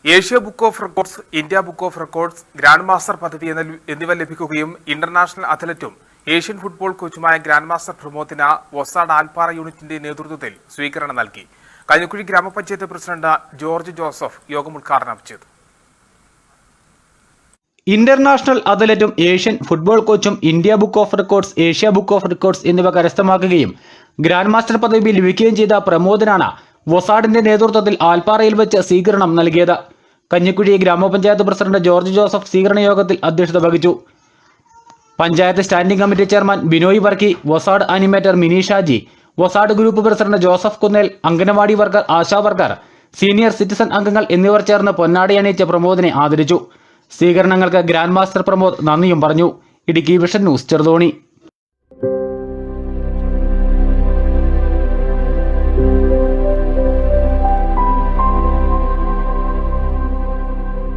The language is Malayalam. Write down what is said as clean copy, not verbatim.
Asia book of records, India book of records, grand master പദവി എന്നിവ ലഭിക്കുകയും ഇന്റർനാഷണൽ അത്ലറ്റും ഏഷ്യൻ ഫുട്ബോൾ കോച്ചുമായ ഗ്രാൻഡ് മാസ്റ്റർ പ്രമോദിന് വൊസാഡ് ആൽപ്പാറ യൂണിറ്റിന്റെ നേതൃത്വത്തിൽ സ്വീകരണം നൽകി. കഞ്ഞിക്കുഴി ഗ്രാമപഞ്ചായത്ത് പ്രസിഡന്റ് ജോർജ് ജോസഫ് യോഗം ഉദ്ഘാടനം ചെയ്തു. ഇന്റർനാഷണൽ അത്ലറ്റും ഏഷ്യൻ ഫുട്ബോൾ കോച്ചും India book of records, Asia book of records എന്നിവ കരസ്ഥമാക്കുകയും ഗ്രാൻഡ് മാസ്റ്റർ പദവി ലഭിക്കുകയും ചെയ്ത പ്രമോദിനാണ് വൊസാഡിന്റെ നേതൃത്വത്തിൽ ആൽപ്പാറയിൽ വെച്ച് സ്വീകരണം നൽകിയത്. കഞ്ഞിക്കുഴി ഗ്രാമപഞ്ചായത്ത് പ്രസിഡന്റ് ജോർജ് ജോസഫ് സ്വീകരണ യോഗത്തിൽ അധ്യക്ഷത വഹിച്ചു. Panchayat standing committee chairman Binoy Varkey, വൊസാഡ് animator മിനിഷാജി, വൊസാഡ് group president Joseph Kunnel, anganwadi worker, ASHA worker, senior citizen അംഗങ്ങൾ എന്നിവർ ചേർന്ന് പൊന്നാടി അണിയിച്ച് പ്രമോദിനെ ആദരിച്ചു. സ്വീകരണങ്ങൾക്ക് ഗ്രാൻഡ് മാസ്റ്റർ പ്രമോദ് നന്ദിയും പറഞ്ഞു. Idukki vision news, Cheruthoni.